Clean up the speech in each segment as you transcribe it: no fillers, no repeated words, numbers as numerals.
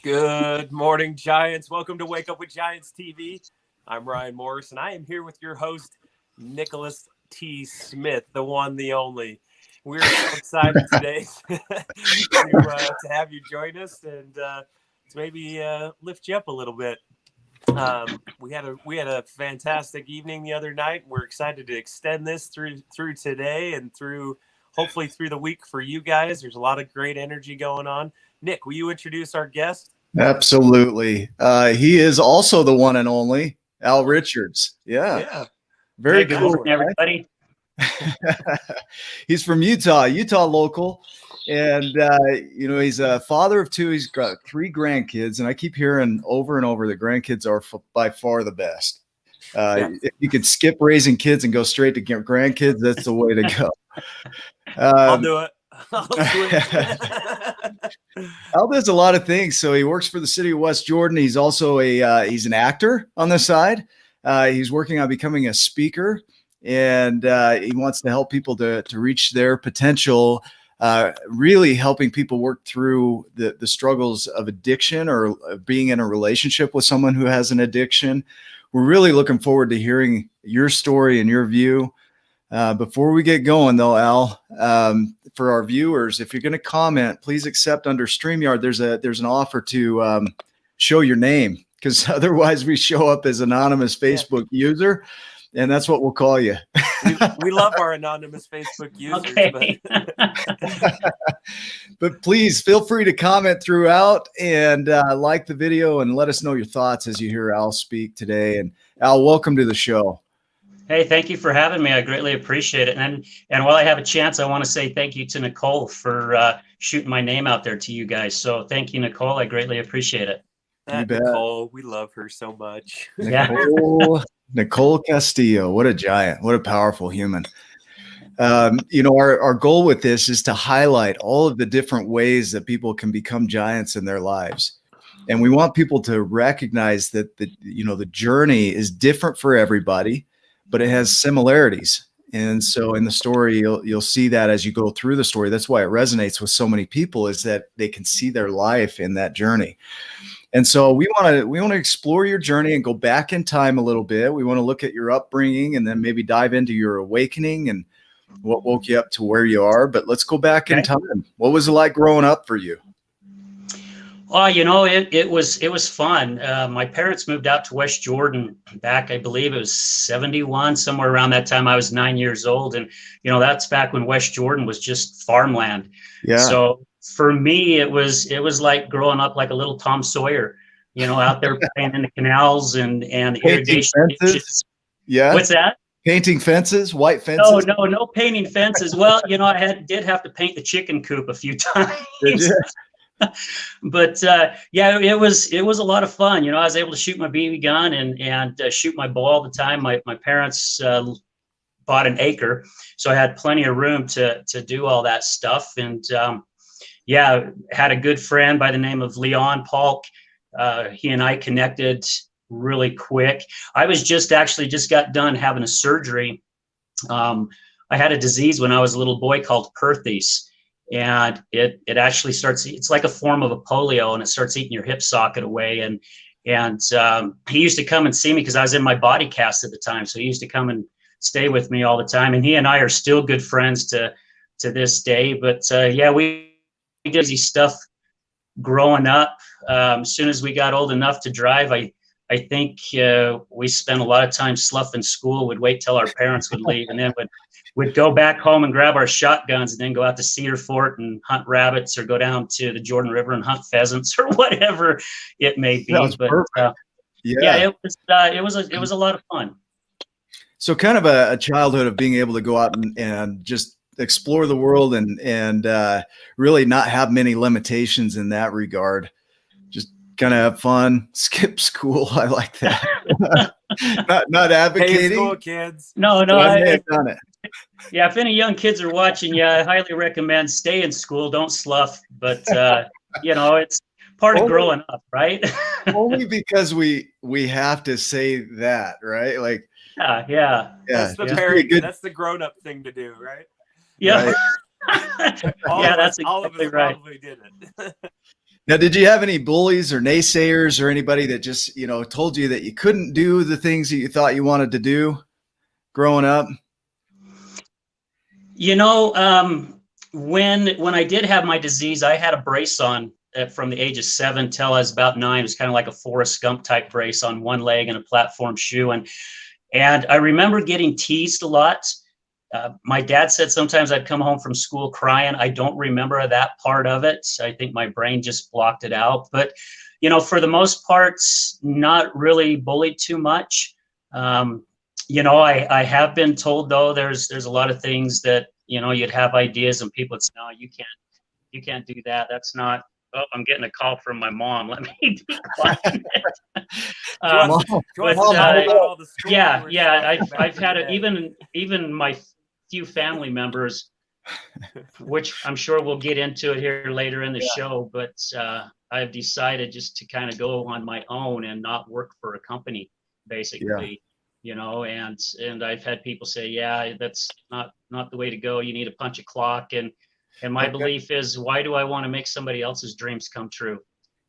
Good morning, Giants. Welcome to Wake Up with Giants TV. I'm Ryan Morris, and I am here with your host, Nicholas T. Smith, the one, the only. We're so excited today to have you join us and to maybe lift you up a little bit. We had a fantastic evening the other night. We're excited to extend this through today and hopefully through the week for you guys. There's a lot of great energy going on. Nick, will you introduce our guest? Absolutely. He is also the one and only Al Richards. Yeah. Very good cool. morning, everybody. He's from Utah local. And, he's a father of two. He's got 3 grandkids. And I keep hearing over and over the grandkids are by far the best. If you could skip raising kids and go straight to grandkids, that's the way to go. I'll do it. Al does a lot of things. So he works for the city of West Jordan. He's also he's an actor on the side. He's working on becoming a speaker, and he wants to help people to reach their potential, really helping people work through the struggles of addiction or being in a relationship with someone who has an addiction. We're really looking forward to hearing your story and your view. Before we get going, though, Al, for our viewers, if you're going to comment, please accept under StreamYard. There's an offer to show your name, because otherwise we show up as anonymous Facebook user, and that's what we'll call you. we love our anonymous Facebook users. Okay. But please feel free to comment throughout and like the video and let us know your thoughts as you hear Al speak today. And Al, welcome to the show. Hey, thank you for having me. I greatly appreciate it. And while I have a chance, I want to say thank you to Nicole for shooting my name out there to you guys. So thank you, Nicole. I greatly appreciate it. Nicole, we love her so much. Nicole Castillo, what a giant, what a powerful human. Our goal with this is to highlight all of the different ways that people can become giants in their lives. And we want people to recognize that the journey is different for everybody, but it has similarities. And so in the story, you'll see that as you go through the story. That's why it resonates with so many people, is that they can see their life in that journey. And so we want to explore your journey and go back in time a little bit. We want to look at your upbringing and then maybe dive into your awakening and what woke you up to where you are. But let's go back in time. What was it like growing up for you? Well, it was fun. My parents moved out to West Jordan back, I believe it was 71, somewhere around that time. I was 9 years old. And, that's back when West Jordan was just farmland. Yeah. So for me, it was like growing up like a little Tom Sawyer, out there playing in the canals and irrigation ditches. Yeah. What's that? Painting fences, white fences? No painting did have to paint the chicken coop a few times. Did you? But it was a lot of fun. I was able to shoot my BB gun and shoot my bow all the time. My parents bought an acre, so I had plenty of room to do all that stuff. And had a good friend by the name of Leon Polk. He and I connected really quick. I was just got done having a surgery. I had a disease when I was a little boy called Perthes. And it actually it's like a form of a polio, and it starts eating your hip socket away. And he used to come and see me because I was in my body cast at the time. So he used to come and stay with me all the time. And he and I are still good friends to this day. But we did easy stuff growing up. As soon as we got old enough to drive, I think we spent a lot of time sloughing school, would wait till our parents would leave, and then would go back home and grab our shotguns and then go out to Cedar Fort and hunt rabbits, or go down to the Jordan River and hunt pheasants, or whatever it may be. But it was a lot of fun. So kind of a childhood of being able to go out and just explore the world and really not have many limitations in that regard. Just kind of have fun, skip school. I like that. not advocating. Hey, school kids. No, I've done it. Yeah, if any young kids are watching, I highly recommend stay in school, don't slough. But it's part of growing up, right? Only because we have to say that, right? Like, yeah. That's the parent. That's the grown-up thing to do, right? Yeah. Right. All of us exactly right. Probably did it. Now, did you have any bullies or naysayers or anybody that just, told you that you couldn't do the things that you thought you wanted to do growing up? When I did have my disease, I had a brace on from the age of 7 till I was about 9. It was kind of like a Forrest Gump type brace on one leg and a platform shoe. And I remember getting teased a lot. My dad said sometimes I'd come home from school crying. I don't remember that part of it. I think my brain just blocked it out. But, for the most part, not really bullied too much. I have been told, though, there's a lot of things that, you'd have ideas and people would say, no, you can't do that. That's not, oh, I'm getting a call from my mom. Let me be quiet. I've had it, even my few family members, which I'm sure we'll get into it here later in the show, but I've decided just to kind of go on my own and not work for a company, basically. And I've had people say, yeah, that's not the way to go. You need to punch a clock. And my belief is, why do I want to make somebody else's dreams come true?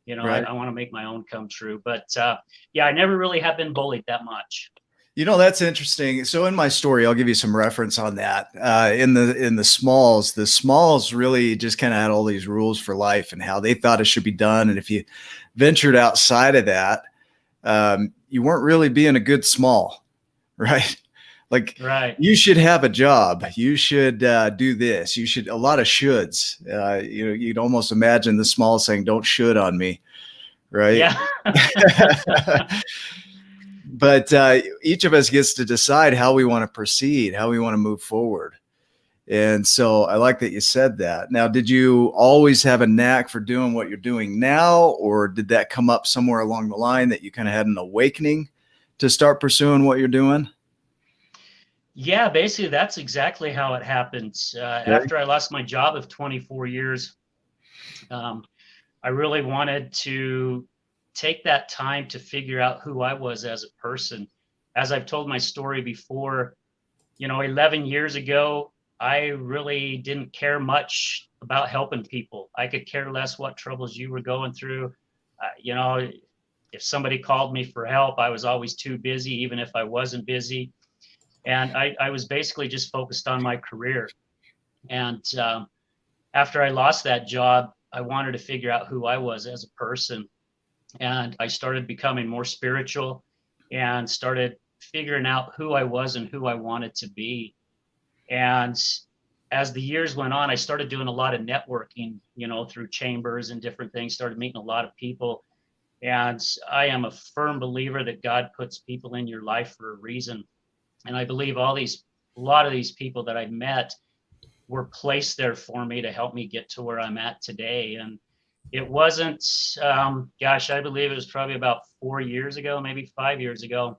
Right. I want to make my own come true. But I never really have been bullied that much. That's interesting. So in my story, I'll give you some reference on that. In the Smalls really just kind of had all these rules for life and how they thought it should be done. And if you ventured outside of that, you weren't really being a good small. Right. Right. You should have a job. You should do this. You should, a lot of shoulds. You'd almost imagine the small saying, don't should on me. Right. Yeah. But each of us gets to decide how we want to proceed, how we want to move forward. And so I like that you said that. Now, did you always have a knack for doing what you're doing now, or did that come up somewhere along the line that you kind of had an awakening to start pursuing what you're doing? Yeah, basically that's exactly how it happened. After I lost my job of 24 years, I really wanted to take that time to figure out who I was as a person. As I've told my story before, 11 years ago, I really didn't care much about helping people. I could care less what troubles you were going through. If somebody called me for help, I was always too busy, even if I wasn't busy. And I was basically just focused on my career. And after I lost that job, I wanted to figure out who I was as a person. And I started becoming more spiritual and started figuring out who I was and who I wanted to be. And as the years went on, I started doing a lot of networking, through chambers and different things, started meeting a lot of people. And I am a firm believer that God puts people in your life for a reason. And I believe a lot of these people that I met were placed there for me to help me get to where I'm at today. And it wasn't, I believe it was probably about 4 years ago, maybe 5 years ago.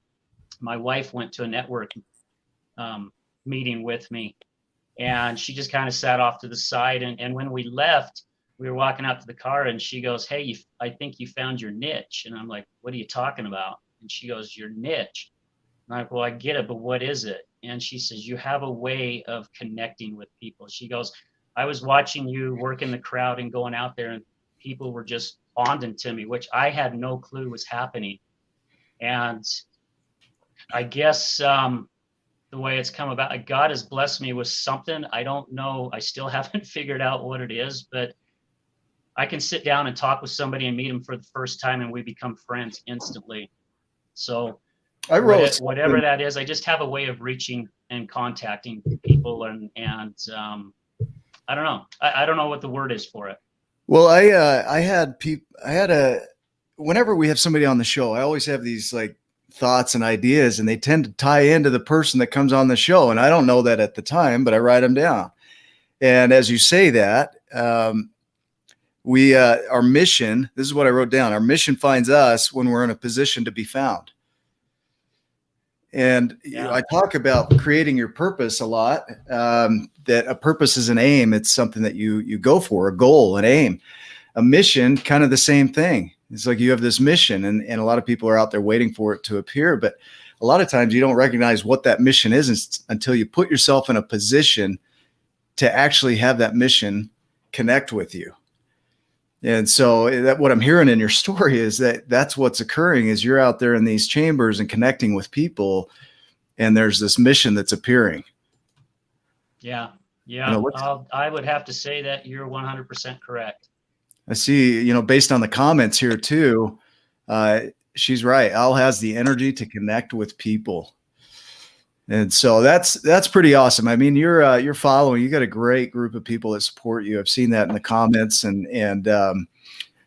My wife went to a network meeting with me, and she just kind of sat off to the side. And when we left, we were walking out to the car, and she goes, "Hey, I think you found your niche." And I'm like, "What are you talking about?" And she goes, "Your niche." And I'm like, "Well, I get it, but what is it?" And she says, "You have a way of connecting with people." She goes, "I was watching you work in the crowd and going out there, and people were just bonding to me, which I had no clue was happening." And I guess the way it's come about, God has blessed me with something. I don't know. I still haven't figured out what it is, but I can sit down and talk with somebody and meet them for the first time, and we become friends instantly. So whatever that is, I just have a way of reaching and contacting people, and I don't know. I don't know what the word is for it. Well, whenever we have somebody on the show, I always have these like thoughts and ideas, and they tend to tie into the person that comes on the show. And I don't know that at the time, but I write them down. And as you say that, our mission, this is what I wrote down. Our mission finds us when we're in a position to be found. And I talk about creating your purpose a lot, that a purpose is an aim. It's something that you go for, a goal, an aim. A mission, kind of the same thing. It's like you have this mission, and a lot of people are out there waiting for it to appear. But a lot of times you don't recognize what that mission is until you put yourself in a position to actually have that mission connect with you. And so that what I'm hearing in your story is that that's what's occurring is you're out there in these chambers and connecting with people, and there's this mission that's appearing. Yeah. You know, Yeah. I would have to say that you're 100% correct. I see, you know, based on the comments here too, she's right. Al has the energy to connect with people. And so that's pretty awesome. I mean, you're following. You got a great group of people that support you. I've seen that in the comments, and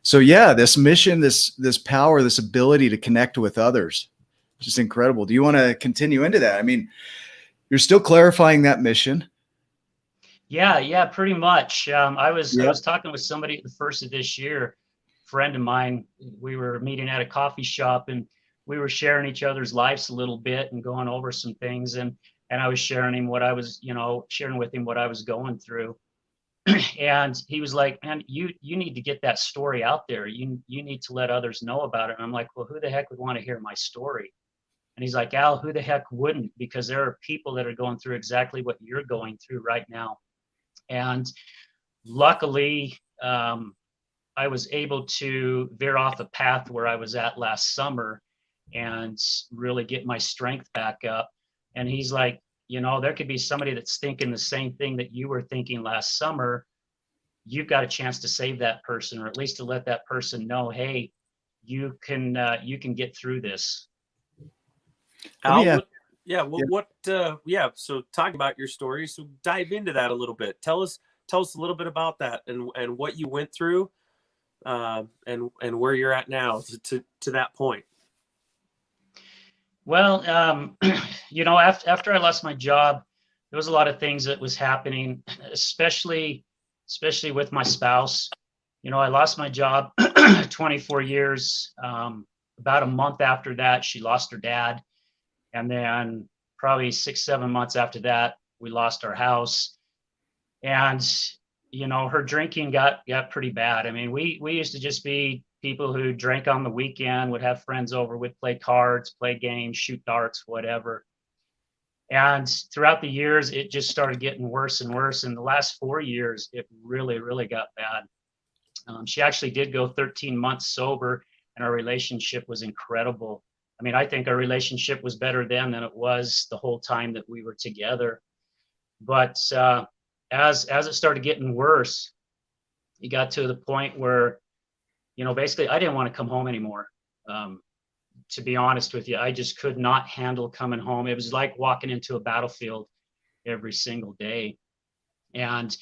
so yeah, this mission, this power, this ability to connect with others, just incredible. Do you want to continue into that? I mean, you're still clarifying that mission. Yeah, pretty much. I was Yep. talking with somebody at the first of this year, friend of mine. We were meeting at a coffee shop, and we were sharing each other's lives a little bit and going over some things. And I was sharing him what I was, sharing with him what I was going through. And he was like, "Man, you need to get that story out there. You need to let others know about it." And I'm like, "Well, who the heck would want to hear my story?" And he's like, "Al, who the heck wouldn't? Because there are people that are going through exactly what you're going through right now." And luckily, I was able to veer off a path where I was at last summer and really get my strength back up. And he's like, there could be somebody that's thinking the same thing that you were thinking last summer. You've got a chance to save that person, or at least to let that person know, hey, you can get through this. Al, Yeah. So talk about your story. So dive into that a little bit. Tell us a little bit about that and what you went through, and where you're at now to that point. Well, after I lost my job, there was a lot of things that was happening, especially with my spouse. I lost my job 24 years. About a month after that, she lost her dad. And then probably 6-7 months after that, we lost our house. And, her drinking got pretty bad. I mean, we used to just be people who drank on the weekend, would have friends over, would play cards, play games, shoot darts, whatever. And throughout the years, it just started getting worse and worse. In the last 4 years, it really, really got bad. She actually did go 13 months sober, and our relationship was incredible. I mean, I think our relationship was better then than it was the whole time that we were together. But as it started getting worse, it got to the point where, basically I didn't want to come home anymore. To be honest with you, I just could not handle coming home. It was like walking into a battlefield every single day. And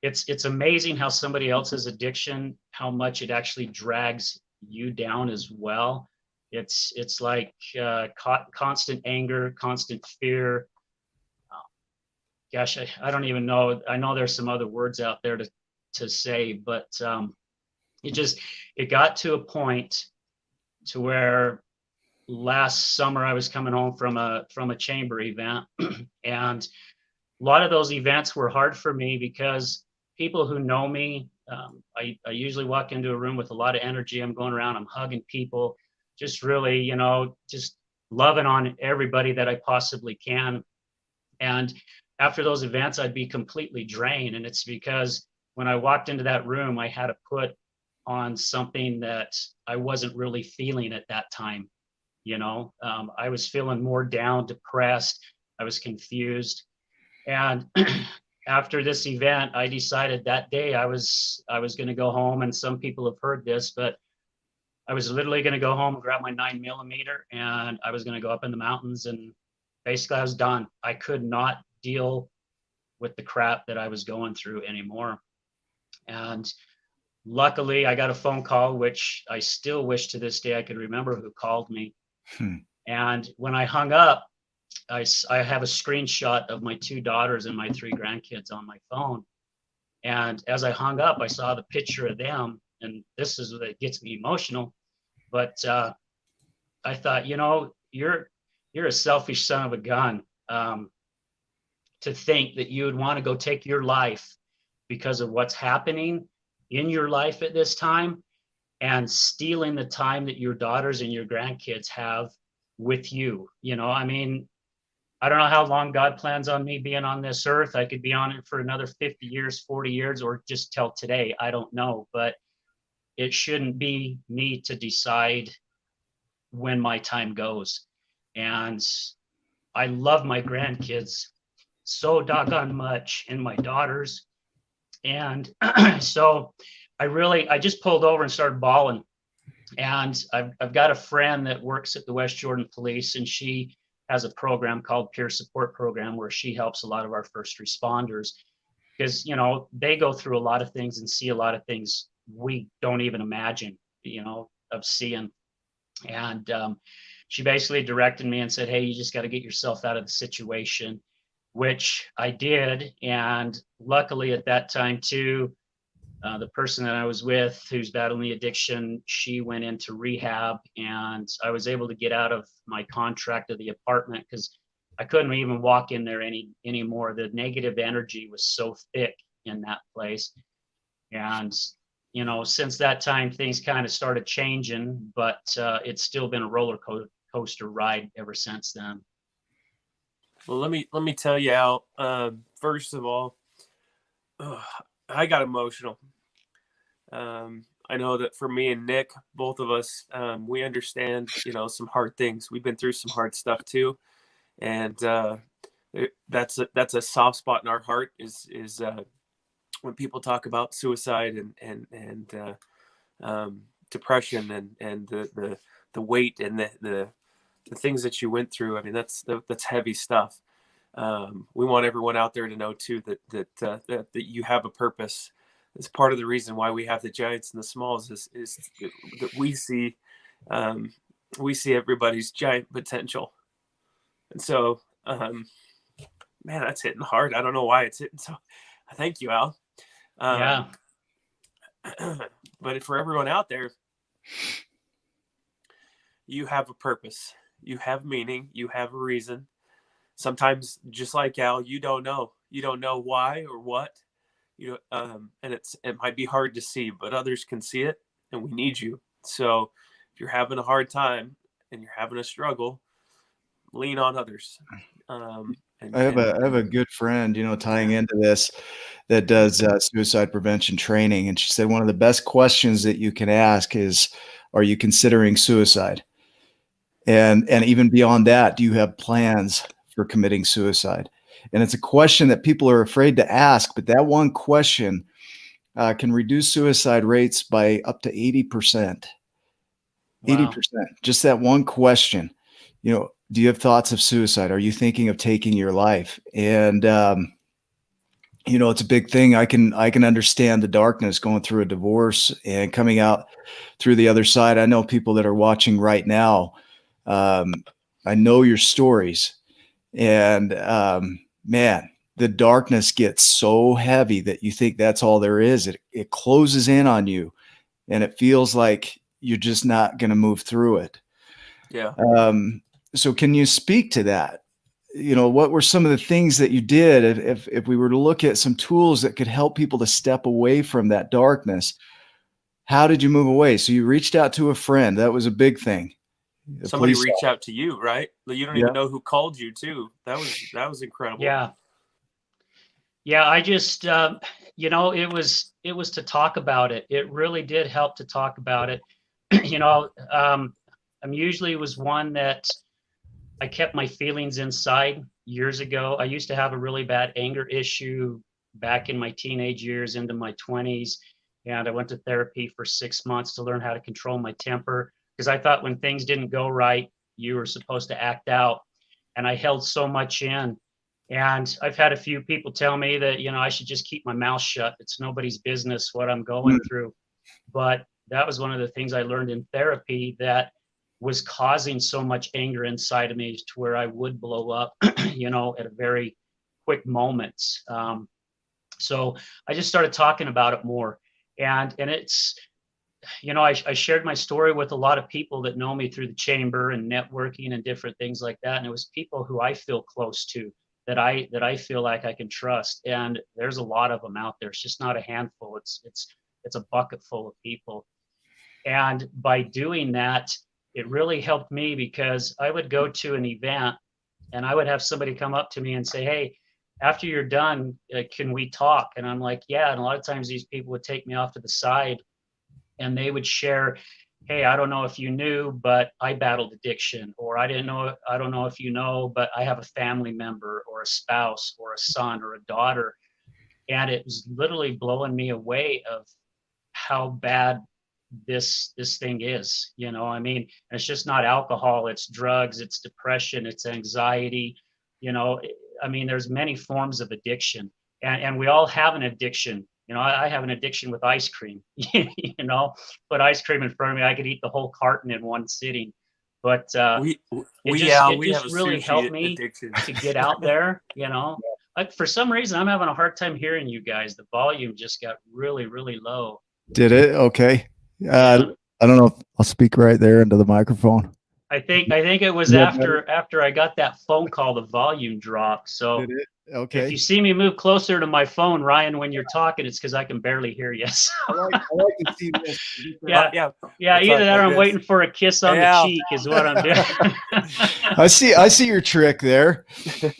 it's amazing how somebody else's addiction, how much it actually drags you down as well. It's like constant anger, constant fear. Gosh, I don't even know. I know there's some other words out there to say, but it got to a point to where last summer I was coming home from a chamber event, and a lot of those events were hard for me because people who know me, I usually walk into a room with a lot of energy. I'm going around, I'm hugging people, just really, just loving on everybody that I possibly can. And after those events, I'd be completely drained. And it's because when I walked into that room, I had to put on something that I wasn't really feeling at that time. I was feeling more down, depressed. I was confused. And after this event, I decided that day I was going to go home. And some people have heard this, but I was literally going to go home and grab my 9mm, and I was going to go up in the mountains, and basically I was done. I could not deal with the crap that I was going through anymore. And luckily I got a phone call, which I still wish to this day I could remember who called me. And when I hung up, I have a screenshot of my 2 daughters and my 3 grandkids on my phone. And as I hung up, I saw the picture of them, and this is what gets me emotional. But I thought, you're a selfish son of a gun, to think that you would want to go take your life because of what's happening in your life at this time, and stealing the time that your daughters and your grandkids have with you. I mean, I don't know how long God plans on me being on this earth. I could be on it for another 50 years, 40 years, or just till today. I don't know. But it shouldn't be me to decide when my time goes. And I love my grandkids so doggone much, and my daughters. And so I just pulled over and started bawling. And I've got a friend that works at the West Jordan Police, and she has a program called Peer Support Program where she helps a lot of our first responders, because, you know, they go through a lot of things and see a lot of things we don't even imagine, you know, of seeing. And she basically directed me and said, hey, you just got to get yourself out of the situation, which I did. And luckily at that time too, the person that I was with who's battling the addiction, she went into rehab, and I was able to get out of my contract of the apartment because I couldn't even walk in there anymore. The negative energy was so thick in that place. And, you know, since that time, things kind of started changing, but it's still been a roller coaster ride ever since then. Well, let me tell you, Al. First of all, I got emotional. I know that for me and Nick, both of us, we understand, you know, some hard things. We've been through some hard stuff too, and that's a soft spot in our heart. Is when people talk about suicide and depression and the weight and the things that you went through. I mean, that's heavy stuff. We want everyone out there to know too that you have a purpose. It's part of the reason why we have the giants and the smalls is that we see everybody's giant potential. And so, man, that's hitting hard. I don't know why it's hitting. So thank you, Al. Yeah. But for everyone out there, you have a purpose, you have meaning, you have a reason. Sometimes, just like Al, you don't know why or what. And it might be hard to see, but others can see it, and we need you. So if you're having a hard time and you're having a struggle, lean on others. I have a good friend, you know, tying into this, that does suicide prevention training, and she said one of the best questions that you can ask is, "Are you considering suicide?" And even beyond that, do you have plans for committing suicide? And it's a question that people are afraid to ask, but that one question can reduce suicide rates by up to 80%. Wow. 80%. Just that one question. You know, do you have thoughts of suicide? Are you thinking of taking your life? And you know, it's a big thing. I can understand the darkness going through a divorce and coming out through the other side. I know people that are watching right now. I know your stories, and man, the darkness gets so heavy that you think that's all there is. It closes in on you, and it feels like you're just not going to move through it. Yeah. So can you speak to that? You know, what were some of the things that you did? If we were to look at some tools that could help people to step away from that darkness, how did you move away? So you reached out to a friend. That was a big thing. Somebody reached out to you, right? You don't even Yeah. know who called you too. That was incredible. Yeah. Yeah. I just, you know, it was to talk about it. It really did help to talk about it. You know, I'm usually was one that I kept my feelings inside years ago. I used to have a really bad anger issue back in my teenage years into my 20s. And I went to therapy for 6 months to learn how to control my temper, because I thought when things didn't go right, you were supposed to act out. And I held so much in. And I've had a few people tell me that, you know, I should just keep my mouth shut. It's nobody's business what I'm going through. But that was one of the things I learned in therapy that was causing so much anger inside of me to where I would blow up, you know, at a very quick moment. So I just started talking about it more. And it's, you know, I shared my story with a lot of people that know me through the chamber and networking and different things like that. And it was people who I feel close to, that I feel like I can trust. And there's a lot of them out there. It's just not a handful. It's a bucket full of people. And by doing that, it really helped me, because I would go to an event and I would have somebody come up to me and say, hey, after you're done, can we talk? And I'm like, yeah. And a lot of times these people would take me off to the side and they would share, hey, I don't know if you knew, but I battled addiction, or I don't know if you know, but I have a family member or a spouse or a son or a daughter. And it was literally blowing me away of how bad this thing is. I mean, it's just not alcohol, it's drugs, it's depression, it's anxiety. I mean, there's many forms of addiction, and we all have an addiction. I have an addiction with ice cream. Put ice cream in front of me, I could eat the whole carton in one sitting. But we it have just a really helped me addiction. to get out there. Like, for some reason, I'm having a hard time hearing you guys. The volume just got really, really low. Did it? Okay. I don't know if I'll speak right there into the microphone. I think it was after I got that phone call, the volume dropped. So Did it? Okay. if you see me move closer to my phone, Ryan, when you're talking, it's because I can barely hear you. I like to see this. Yeah. Either that or I'm waiting for a kiss on the cheek is what I'm doing. I see your trick there.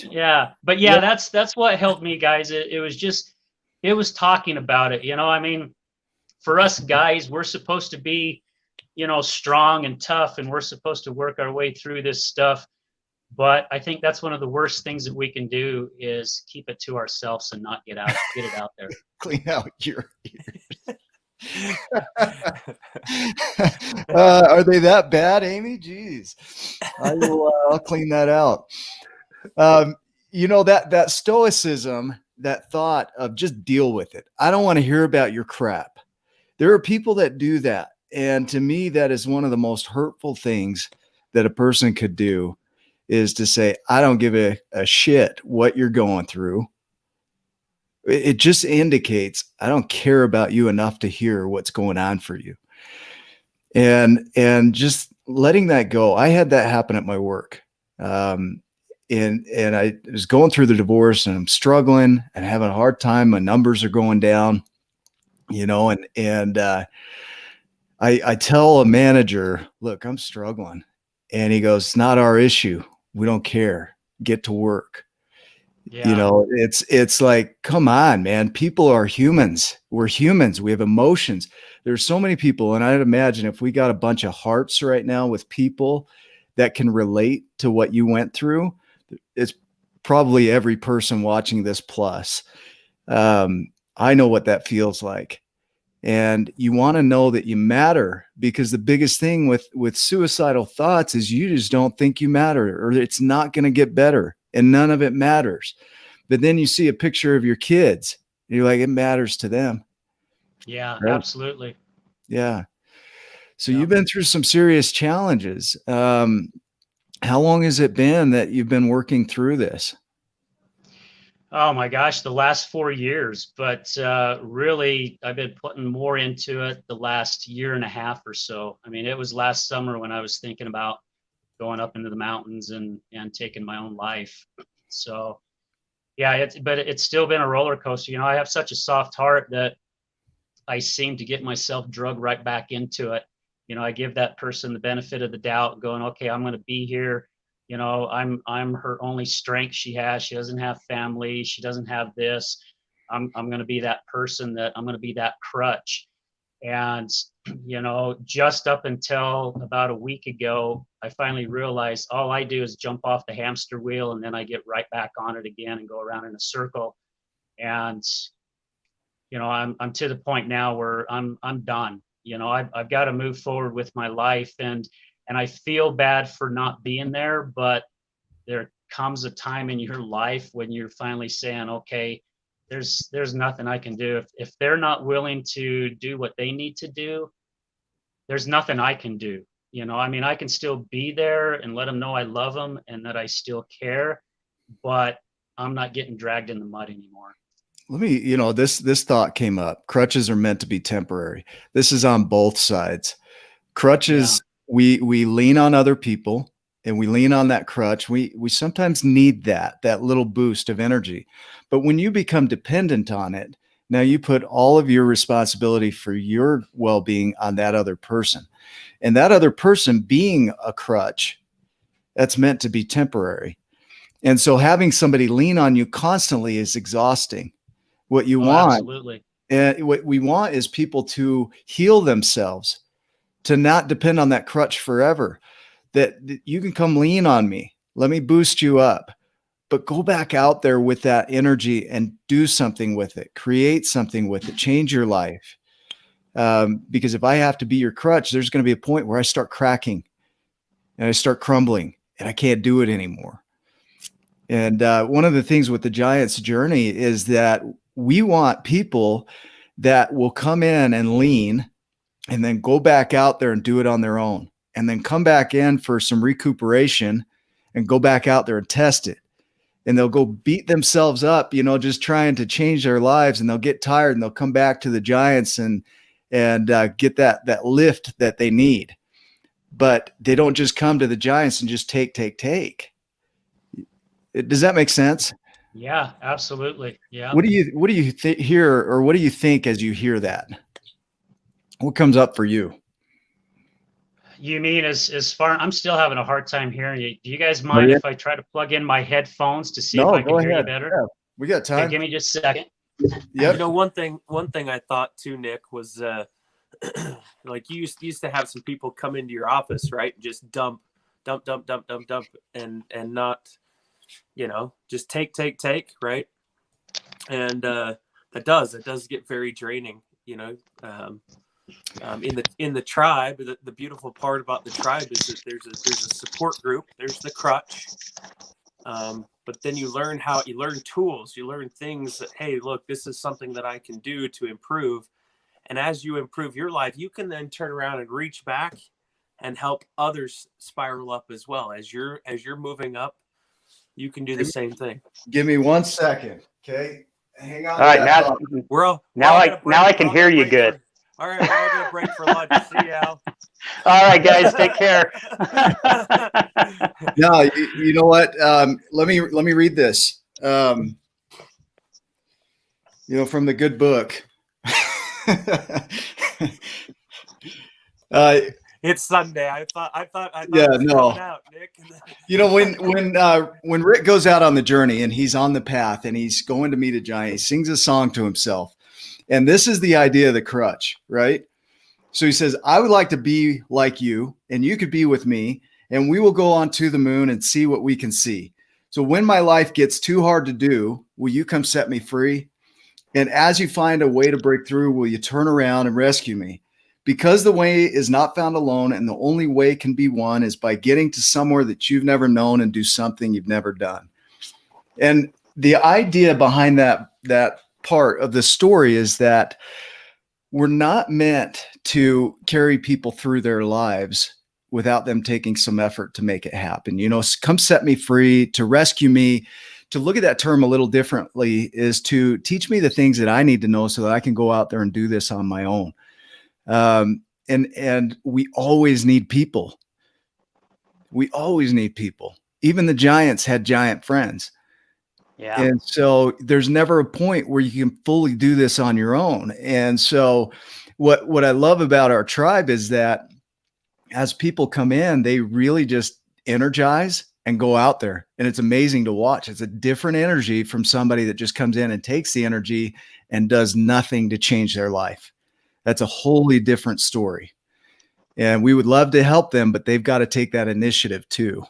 Yeah, but that's what helped me, guys. It was talking about it. I mean, for us guys, we're supposed to be, strong and tough, and we're supposed to work our way through this stuff. But I think that's one of the worst things that we can do is keep it to ourselves and not get it out there. Clean out your ears. Are they that bad, Amy? Jeez. I'll clean that out. That stoicism, that thought of just deal with it. I don't want to hear about your crap. There are people that do that. And to me, that is one of the most hurtful things that a person could do, is to say, I don't give a shit what you're going through. It just indicates I don't care about you enough to hear what's going on for you. And just letting that go. I had that happen at my work. And I was going through the divorce, and I'm struggling and having a hard time. My numbers are going down, I tell a manager, look, I'm struggling. And he goes, it's not our issue. We don't care. Get to work. Yeah. It's like, come on, man. People are humans. We're humans. We have emotions. There's so many people. And I'd imagine if we got a bunch of hearts right now with people that can relate to what you went through, it's probably every person watching this plus. I know what that feels like. And you want to know that you matter, because the biggest thing with suicidal thoughts is you just don't think you matter, or it's not going to get better, and none of it matters. But then you see a picture of your kids, and you're like, it matters to them. Yeah, right? Absolutely. Yeah. So you've been through some serious challenges. How long has it been that you've been working through this? Oh my gosh, the last 4 years, but really I've been putting more into it the last year and a half or so. I mean, it was last summer when I was thinking about going up into the mountains and taking my own life. So yeah, but it's still been a roller coaster. I have such a soft heart that I seem to get myself drugged right back into it. I give that person the benefit of the doubt, going, okay, I'm going to be here. I'm her only strength she has. She doesn't have family. She doesn't have this. I'm going to be that person, that I'm going to be that crutch. And, just up until about a week ago, I finally realized all I do is jump off the hamster wheel, and then I get right back on it again and go around in a circle. And, I'm to the point now where I'm done. I've got to move forward with my life, and I feel bad for not being there, but there comes a time in your life when you're finally saying, okay, there's nothing I can do. If they're not willing to do what they need to do, there's nothing I can do. I can still be there and let them know I love them and that I still care, but I'm not getting dragged in the mud anymore. Let me, this thought came up. Crutches are meant to be temporary. This is on both sides. Crutches, we lean on other people, and we lean on that crutch. We sometimes need that little boost of energy. But when you become dependent on it, now you put all of your responsibility for your well-being on that other person. And that other person being a crutch, that's meant to be temporary. And so having somebody lean on you constantly is exhausting. What you want absolutely And what we want is people to heal themselves, to not depend on that crutch forever, that you can come lean on me. Let me boost you up, but go back out there with that energy and do something with it, create something with it, change your life. Because if I have to be your crutch, there's going to be a point where I start cracking and I start crumbling and I can't do it anymore. And one of the things with the Giants journey is that we want people that will come in and lean and then go back out there and do it on their own, and then come back in for some recuperation and go back out there and test it. And they'll go beat themselves up, just trying to change their lives, and they'll get tired and they'll come back to the Giants and get that lift that they need. But they don't just come to the Giants and just take. Does that make sense? Yeah, absolutely. Yeah. What do you hear, or what do you think as you hear that? What comes up for you? You mean as far, I'm still having a hard time hearing you. Do you guys mind if I try to plug in my headphones to see if I can hear you better? Yeah, we got time. Okay, give me just a second. Yep. One thing I thought too, Nick, was like you used to have some people come into your office, right? Just dump, and not, just take, right? And it does get very draining, in the tribe. The beautiful part about the tribe is that there's a support group. There's the crutch, but then you learn tools, you learn things that, hey, look, this is something that I can do to improve. And as you improve your life, you can then turn around and reach back and help others spiral up as well. As you're moving up, you can do the same thing. Give me 1 second, okay? Hang on. All right, now I can hear you good. All right, we're all gonna break for lunch. See you, Al. All right, guys, take care. No, you know what? Let me read this. From the good book. It's Sunday. I thought. Yeah, no. Out, Nick. When Rick goes out on the journey and he's on the path and he's going to meet a giant, he sings a song to himself. And this is the idea of the crutch, right? So he says, I would like to be like you, and you could be with me, and we will go on to the moon and see what we can see. So when my life gets too hard to do, will you come set me free? And as you find a way to break through, will you turn around and rescue me? Because the way is not found alone, and the only way can be won is by getting to somewhere that you've never known and do something you've never done. And the idea behind that part of the story is that we're not meant to carry people through their lives without them taking some effort to make it happen. Come set me free, to rescue me. To look at that term a little differently is to teach me the things that I need to know so that I can go out there and do this on my own. And we always need people. We always need people. Even the Giants had giant friends. Yeah. And so there's never a point where you can fully do this on your own. And so what I love about our tribe is that as people come in, they really just energize and go out there. And it's amazing to watch. It's a different energy from somebody that just comes in and takes the energy and does nothing to change their life. That's a wholly different story. And we would love to help them, but they've got to take that initiative too.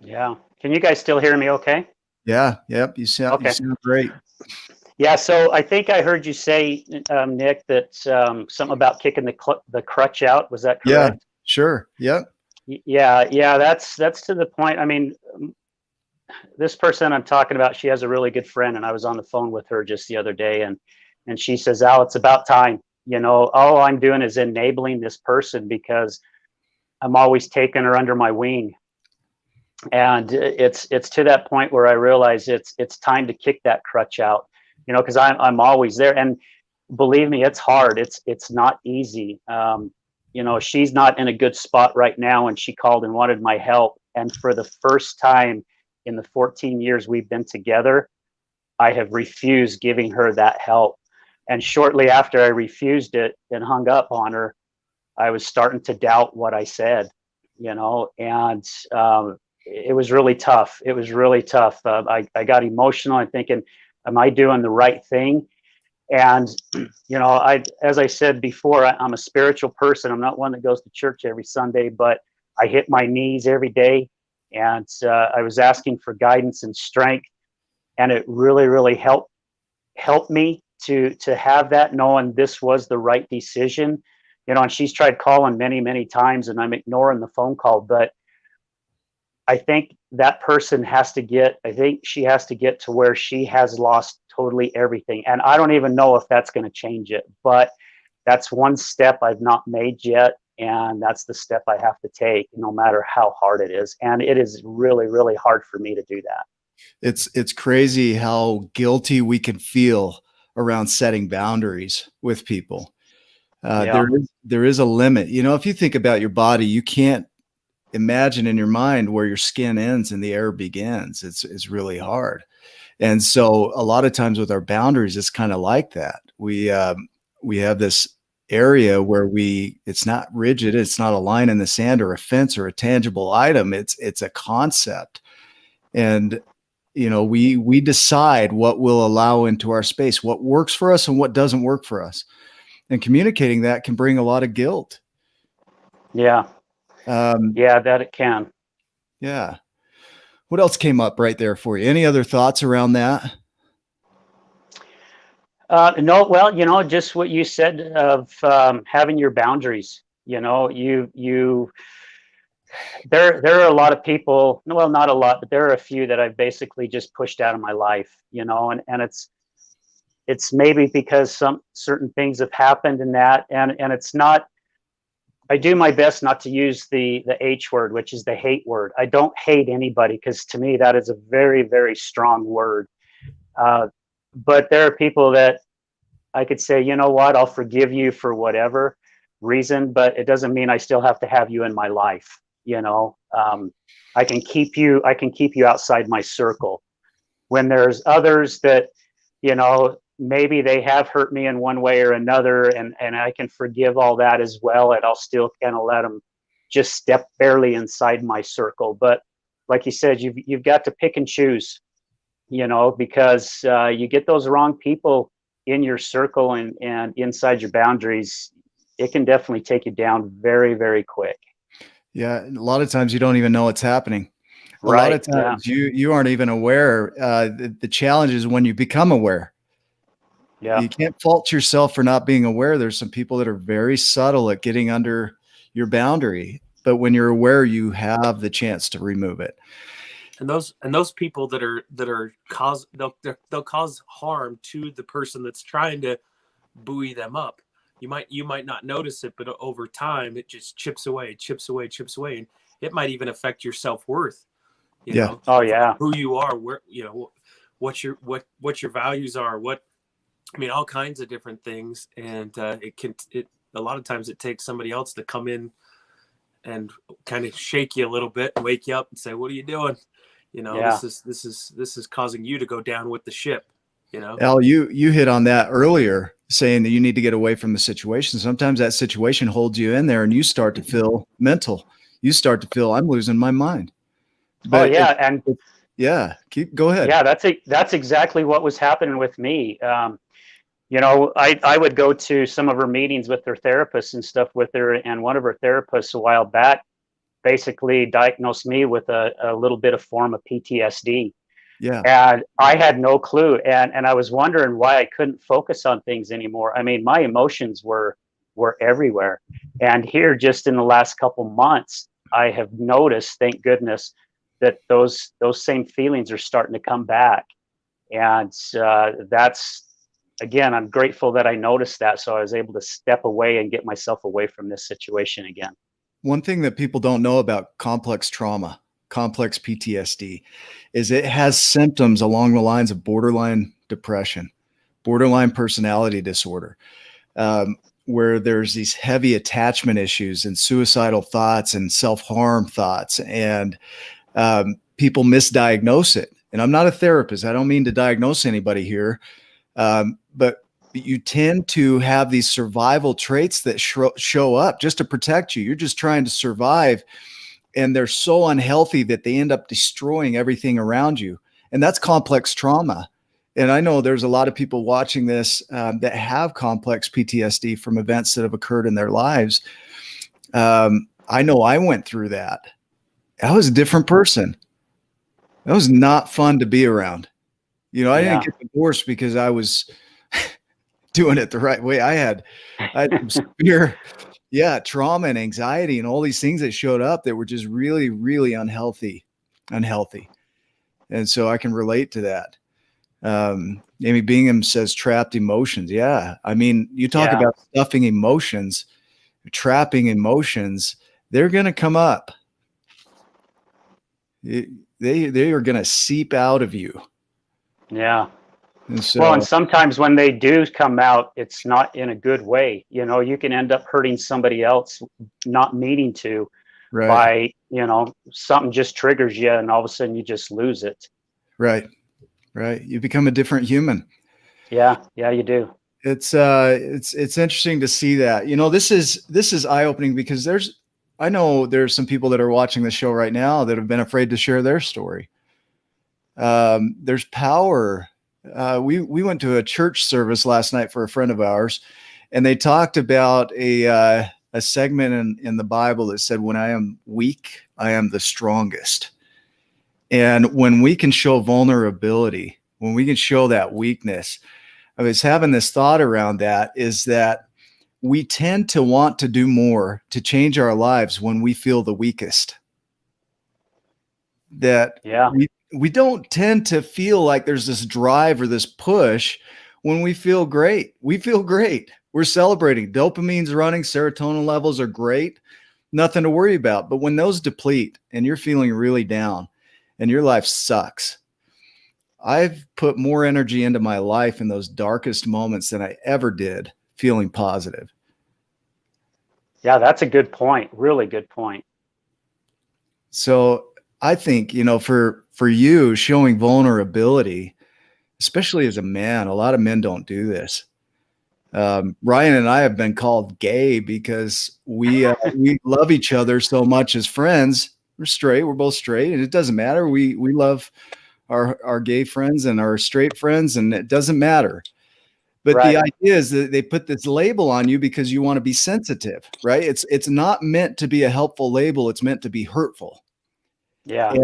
Yeah. Can you guys still hear me okay? Yeah. Yep. You sound great. Yeah. So I think I heard you say, Nick, that something about kicking the crutch out. Was that correct? Yeah, sure. Yep. Yeah. That's to the point. I mean, this person I'm talking about, she has a really good friend, and I was on the phone with her just the other day, and she says, Al, it's about time. All I'm doing is enabling this person because I'm always taking her under my wing. And it's to that point where I realize it's time to kick that crutch out, because I'm always there. And believe me, it's hard. It's not easy. She's not in a good spot right now, and she called and wanted my help. And for the first time in the 14 years we've been together, I have refused giving her that help. And shortly after I refused it and hung up on her, I was starting to doubt what I said, and it was really tough. It was really tough. I got emotional and thinking, am I doing the right thing? And, as I said before, I'm a spiritual person. I'm not one that goes to church every Sunday, but I hit my knees every day. And I was asking for guidance and strength. And it really, really helped me to have that, knowing this was the right decision. And she's tried calling many, many times, and I'm ignoring the phone call. But I think that person she has to get to where she has lost totally everything. And I don't even know if that's going to change it, but that's one step I've not made yet. And that's the step I have to take, no matter how hard it is. And it is really, really hard for me to do that. It's crazy how guilty we can feel around setting boundaries with people. There is a limit. If you think about your body, you can't imagine in your mind where your skin ends and the air begins. It's really hard. And so a lot of times with our boundaries, it's kind of like that. We have this area where it's not rigid. It's not a line in the sand or a fence or a tangible item. It's a concept. And, we decide what we'll allow into our space, what works for us and what doesn't work for us. And communicating that can bring a lot of guilt. Yeah. That it can. Yeah. What else came up right there for you? Any other thoughts around that? No, well, just what you said of having your boundaries. There are a lot of people, well, not a lot, but there are a few that I've basically just pushed out of my life, and it's maybe because some certain things have happened in that, and it's not. I do my best not to use the H word, which is the hate word. I don't hate anybody, because to me that is a very, very strong word. But there are people that I could say, you know what, I'll forgive you for whatever reason, but it doesn't mean I still have to have you in my life. I can keep you outside my circle. When there's others that, maybe they have hurt me in one way or another, and I can forgive all that as well, and I'll still kind of let them just step barely inside my circle. But like you said, you've got to pick and choose, because you get those wrong people in your circle and inside your boundaries, it can definitely take you down very, very quick. Yeah, a lot of times you don't even know it's happening. A Right, lot of times you aren't even aware. The challenge is when you become aware. Yeah. You can't fault yourself for not being aware. There's some people that are very subtle at getting under your boundary, but when you're aware, you have the chance to remove it. And those people they'll cause harm to the person that's trying to buoy them up. You might not notice it, but over time it just chips away, and it might even affect your self-worth. Oh yeah. Who you are, where what your values are, all kinds of different things. And a lot of times it takes somebody else to come in and kind of shake you a little bit and wake you up and say, what are you doing? This is causing you to go down with the ship. Al, you hit on that earlier, saying that you need to get away from the situation. Sometimes that situation holds you in there and you start to feel mental. You start to feel, I'm losing my mind. But go ahead. Yeah, that's exactly what was happening with me. I would go to some of her meetings with her therapists and stuff with her, and one of her therapists a while back basically diagnosed me with a little bit of form of PTSD. Yeah. And I had no clue. And I was wondering why I couldn't focus on things anymore. My emotions were everywhere. And here, just in the last couple months, I have noticed, thank goodness, that those same feelings are starting to come back. And that's, again, I'm grateful that I noticed that. So I was able to step away and get myself away from this situation again. One thing that people don't know about complex trauma, complex PTSD, is it has symptoms along the lines of borderline depression, borderline personality disorder, where there's these heavy attachment issues and suicidal thoughts and self-harm thoughts, and people misdiagnose it. And I'm not a therapist. I don't mean to diagnose anybody here, but you tend to have these survival traits that show up just to protect you. You're just trying to survive, and they're so unhealthy that they end up destroying everything around you. And that's complex trauma. And I know there's a lot of people watching this that have complex PTSD from events that have occurred in their lives. I know I went through that. I was a different person. That was not fun to be around. You know, I didn't get divorced because I was doing it the right way. I had some severe, trauma and anxiety and all these things that showed up that were just really, really unhealthy. And so I can relate to that. Amy Bingham says trapped emotions. Yeah. I mean, you talk about stuffing emotions, trapping emotions, they're going to come up. They are going to seep out of you. Yeah. And so, well, and sometimes when they do come out, it's not in a good way. You know, you can end up hurting somebody else, not meaning to, by, you know, something just triggers you and all of a sudden you just lose it. Right. You become a different human. Yeah, you do. It's interesting to see that. You know, this is eye-opening because I know there's some people that are watching the show right now that have been afraid to share their story. There's power. We went to a church service last night for a friend of ours, and they talked about a segment in the Bible that said, when I am weak, I am the strongest. And when we can show vulnerability, when we can show that weakness, I was having this thought around that, is that we tend to want to do more to change our lives when we feel the weakest. That we don't tend to feel like there's this drive or this push when we feel great. We feel great. We're celebrating. Dopamine's running. Serotonin levels are great. Nothing to worry about. But when those deplete and you're feeling really down and your life sucks, I've put more energy into my life in those darkest moments than I ever did feeling positive. Yeah, that's a good point. Really good point. So I think, you know, for you, showing vulnerability, especially as a man, a lot of men don't do this. Ryan and I have been called gay because we love each other so much as friends. We're straight. We're both straight, and it doesn't matter. We love our gay friends and our straight friends, and it doesn't matter. But the idea is that they put this label on you because you want to be sensitive, right? It's not meant to be a helpful label. It's meant to be hurtful. Yeah.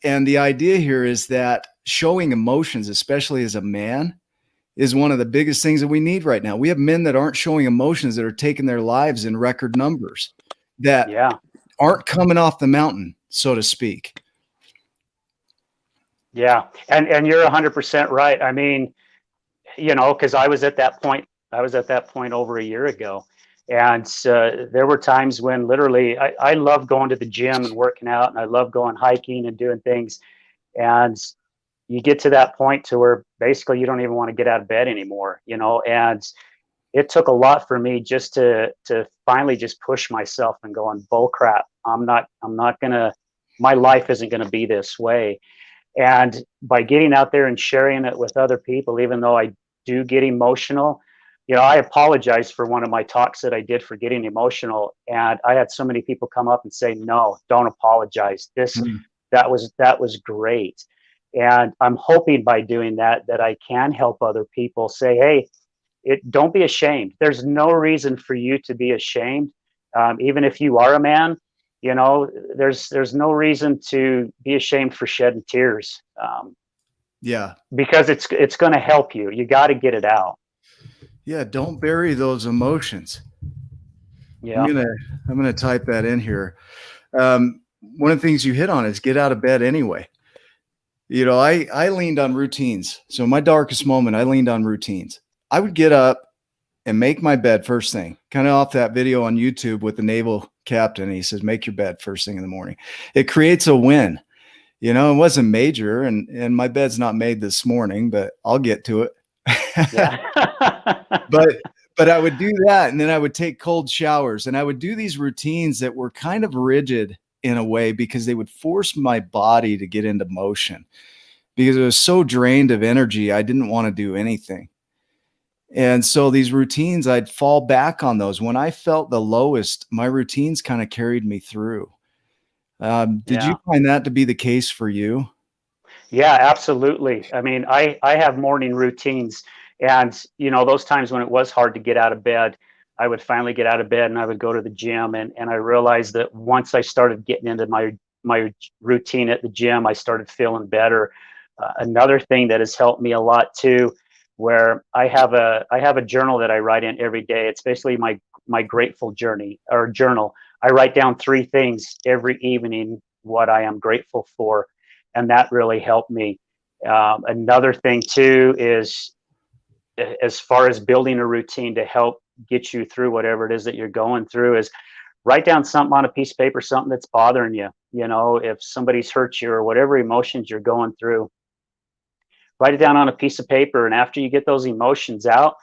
And the idea here is that showing emotions, especially as a man, is one of the biggest things that we need right now. We have men that aren't showing emotions, that are taking their lives in record numbers, that aren't coming off the mountain, so to speak. Yeah. And you're 100% right. I mean, you know, because I was at that point over a year ago. And there were times when literally I love going to the gym and working out, and I love going hiking and doing things. And you get to that point to where basically you don't even want to get out of bed anymore, you know. And it took a lot for me just to finally just push myself and going, bull crap. I'm not gonna, my life isn't gonna be this way. And by getting out there and sharing it with other people, even though I do get emotional, you know, I apologize for one of my talks that I did for getting emotional. And I had so many people come up and say, no, don't apologize. That was great. And I'm hoping by doing that I can help other people say, hey, don't be ashamed. There's no reason for you to be ashamed. Even if you are a man, you know, there's no reason to be ashamed for shedding tears. Because it's going to help you. You got to get it out. Yeah. Don't bury those emotions. Yeah. I'm gonna type that in here. One of the things you hit on is get out of bed anyway. You know, I leaned on routines. So my darkest moment, I leaned on routines. I would get up and make my bed first thing, kind of off that video on YouTube with the naval captain. He says, make your bed first thing in the morning. It creates a win. You know, it wasn't major, and my bed's not made this morning, but I'll get to it. But I would do that, and then I would take cold showers, and I would do these routines that were kind of rigid in a way because they would force my body to get into motion because it was so drained of energy. I didn't want to do anything. And so these routines, I'd fall back on those. When I felt the lowest, my routines kind of carried me through. Did you find that to be the case for you? Yeah, absolutely. I mean, I have morning routines, and those times when it was hard to get out of bed, I would finally get out of bed and I would go to the gym, and I realized that once I started getting into my routine at the gym, I started feeling better. Another thing that has helped me a lot too, where I have a journal that I write in every day. It's basically my grateful journey or journal. I write down three things every evening what I am grateful for, and that really helped me. Another thing too is, as far as building a routine to help get you through whatever it is that you're going through, is write down something on a piece of paper, something that's bothering you. If somebody's hurt you or whatever emotions you're going through, write it down on a piece of paper. And after you get those emotions out,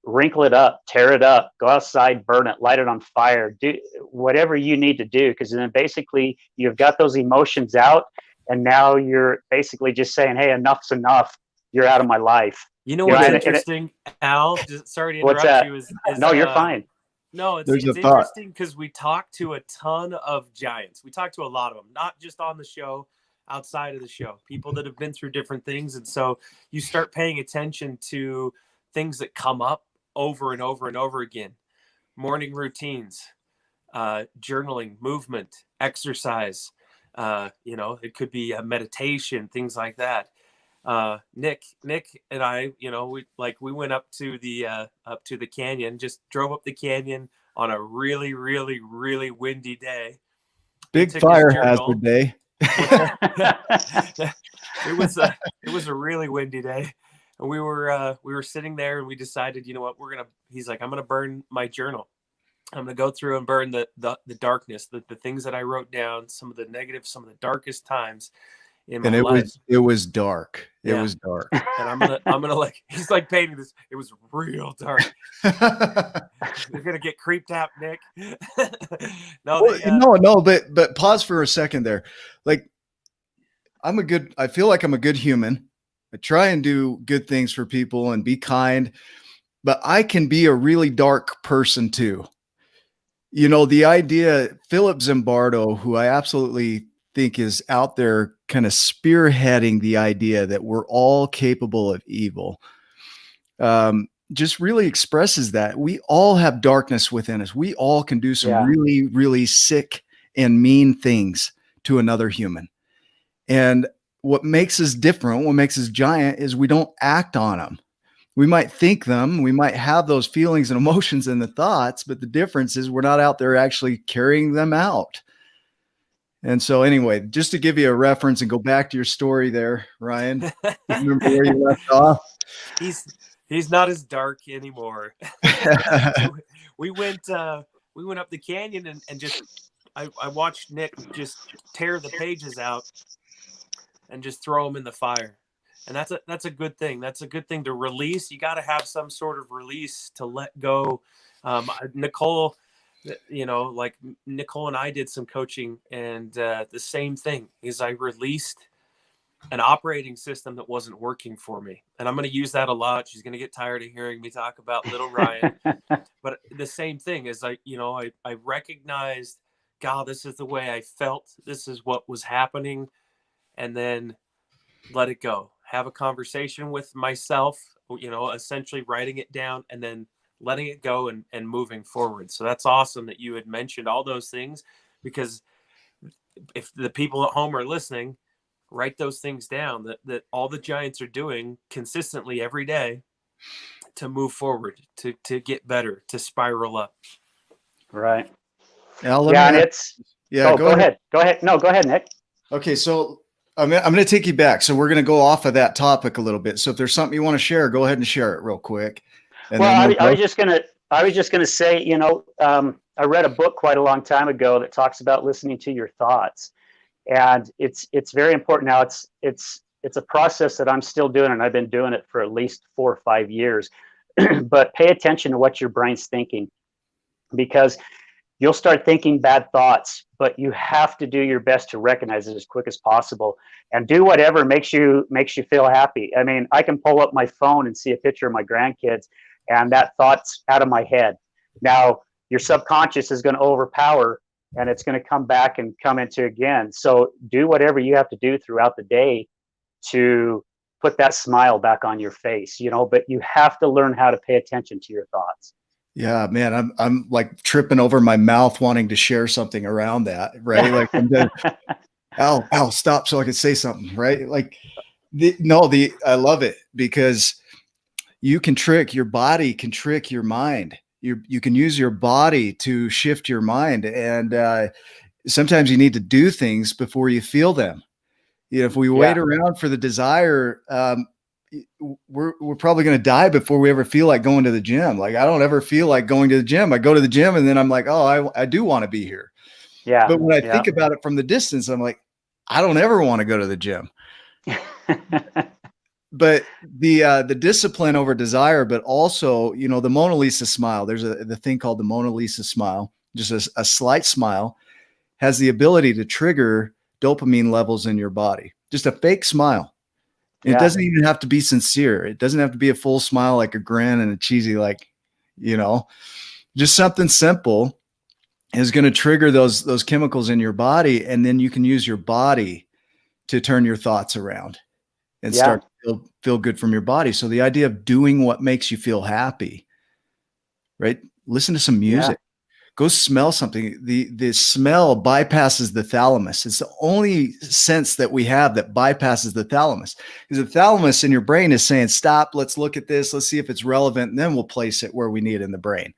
wrinkle it up, tear it up, go outside, burn it, light it on fire, do whatever you need to do. Because then basically you've got those emotions out, and now you're basically just saying, hey, enough's enough. You're out of my life. You know what's interesting, Al? Sorry to What's interrupt that? you. Is No, you're fine. No, it's There's a thought. interesting because we talk to a ton of giants. We talk to a lot of them, not just on the show, outside of the show, people that have been through different things. And so you start paying attention to things that come up over and over and over again. Morning routines, journaling, movement, exercise. It could be a meditation, things like that. Nick and I, we went up to the canyon, just drove up the canyon on a really, really, really windy day. Big fire hazard day. It was a really windy day. And we were sitting there and we decided, you know what, he's like, I'm going to burn my journal. I'm going to go through and burn the darkness, the things that I wrote down, some of the negative, some of the darkest times in my life. It was dark. It Yeah. was dark. And I'm gonna he's like painting this. It was real dark. You're gonna get creeped out, Nick. No, but pause for a second there. Like, I feel like I'm a good human. I try and do good things for people and be kind, but I can be a really dark person too. The idea, Philip Zimbardo, who I absolutely think is out there kind of spearheading the idea that we're all capable of evil, just really expresses that we all have darkness within us. We all can do some really, really sick and mean things to another human. And what makes us different, what makes us giant, is we don't act on them. We might think them, we might have those feelings and emotions and the thoughts, but the difference is we're not out there actually carrying them out. And so anyway, just to give you a reference and go back to your story there, Ryan, remember where you left off? He's not as dark anymore. So we went up the canyon and just I watched Nick just tear the pages out and just throw them in the fire. And that's a good thing. That's a good thing to release. You got to have some sort of release to let go. Nicole, Nicole and I did some coaching, and the same thing is I released an operating system that wasn't working for me. And I'm going to use that a lot. She's going to get tired of hearing me talk about little Ryan. But the same thing is I recognized, God, this is the way I felt. This is what was happening. And then let it go. Have a conversation with myself, essentially writing it down and then letting it go and moving forward. So that's awesome that you had mentioned all those things, because if the people at home are listening, write those things down that all the giants are doing consistently every day to move forward, to get better, to spiral up. Right. Go ahead. No, go ahead, Nick. Okay. So I'm going to take you back. So we're going to go off of that topic a little bit. So if there's something you want to share, go ahead and share it real quick. And I was just gonna say, I read a book quite a long time ago that talks about listening to your thoughts, and it's very important. Now it's a process that I'm still doing, and I've been doing it for at least 4 or 5 years. But pay attention to what your brain's thinking, because you'll start thinking bad thoughts, but you have to do your best to recognize it as quick as possible and do whatever makes you feel happy. I mean, I can pull up my phone and see a picture of my grandkids, and that thought's out of my head. Now, your subconscious is going to overpower, and it's going to come back and come into again. So do whatever you have to do throughout the day to put that smile back on your face, you know, but you have to learn how to pay attention to your thoughts. Yeah, man, I'm like tripping over my mouth wanting to share something around that, right? Like, Al, stop so I can say something, right? Like, I love it because you can trick your body, can trick your mind. You can use your body to shift your mind, and sometimes you need to do things before you feel them. You know, if we wait around for the desire, we're probably going to die before we ever feel like going to the gym. Like, I don't ever feel like going to the gym. I go to the gym and then I'm like, oh, I do want to be here. Yeah. But when I think about it from the distance, I'm like, I don't ever want to go to the gym. But the discipline over desire, but also, you know, the Mona Lisa smile, there's the thing called the Mona Lisa smile, just a slight smile has the ability to trigger dopamine levels in your body. Just a fake smile. It doesn't even have to be sincere. It doesn't have to be a full smile, like a grin and a cheesy, like, you know, just something simple is going to trigger those chemicals in your body. And then you can use your body to turn your thoughts around and start to feel good from your body. So the idea of doing what makes you feel happy, right? Listen to some music. Go smell something. The smell bypasses the thalamus. It's the only sense that we have that bypasses the thalamus, because the thalamus in your brain is saying, stop, let's look at this. Let's see if it's relevant. And then we'll place it where we need it in the brain.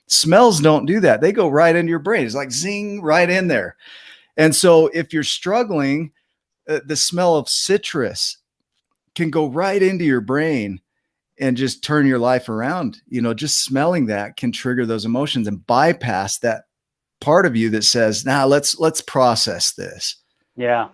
Smells don't do that. They go right into your brain. It's like zing, right in there. And so if you're struggling, the smell of citrus can go right into your brain and just turn your life around. You know, just smelling that can trigger those emotions and bypass that part of you that says, nah, let's process this. Yeah.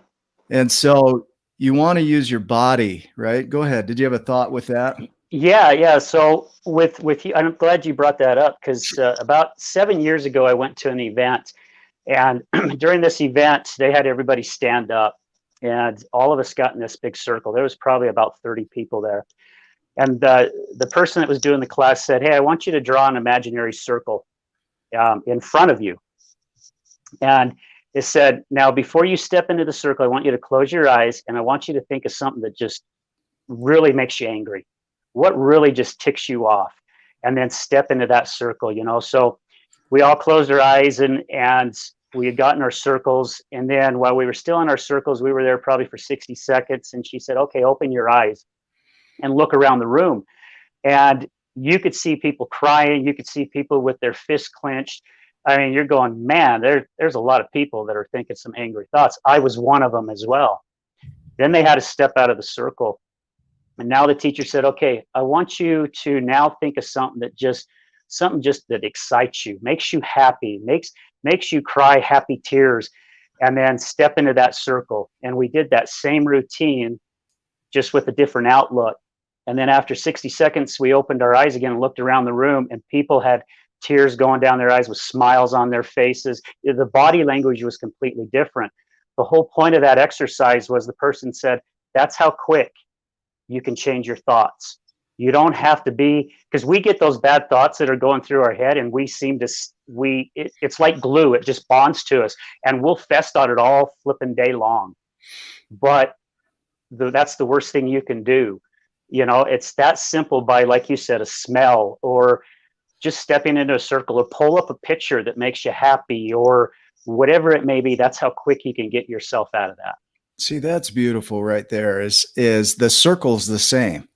And so you want to use your body, right? Go ahead. Did you have a thought with that? Yeah. So with you, I'm glad you brought that up, because about 7 years ago, I went to an event, and during this event, they had everybody stand up, and all of us got in this big circle. There was probably about 30 people there. And the person that was doing the class said, hey, I want you to draw an imaginary circle in front of you. And it said, now, before you step into the circle, I want you to close your eyes, and I want you to think of something that just really makes you angry. What really just ticks you off? And then step into that circle, you know? So we all closed our eyes, and we had gotten our circles. And then while we were still in our circles, we were there probably for 60 seconds. And she said, okay, open your eyes and look around the room. And you could see people crying. You could see people with their fists clenched. I mean, you're going, man, there's a lot of people that are thinking some angry thoughts. I was one of them as well. Then they had to step out of the circle. And now the teacher said, okay, I want you to now think of something that excites you, makes you happy, makes you cry happy tears, and then step into that circle. And we did that same routine, just with a different outlook. And then after 60 seconds, we opened our eyes again and looked around the room, and people had tears going down their eyes with smiles on their faces. The body language was completely different. The whole point of that exercise was, the person said, that's how quick you can change your thoughts. You don't have to be, because we get those bad thoughts that are going through our head, and it's like glue. It just bonds to us, and we'll fest on it all flipping day long. But that's the worst thing you can do. You know, it's that simple, by, like you said, a smell, or just stepping into a circle, or pull up a picture that makes you happy, or whatever it may be. That's how quick you can get yourself out of that. See, that's beautiful right there, is the circle's the same.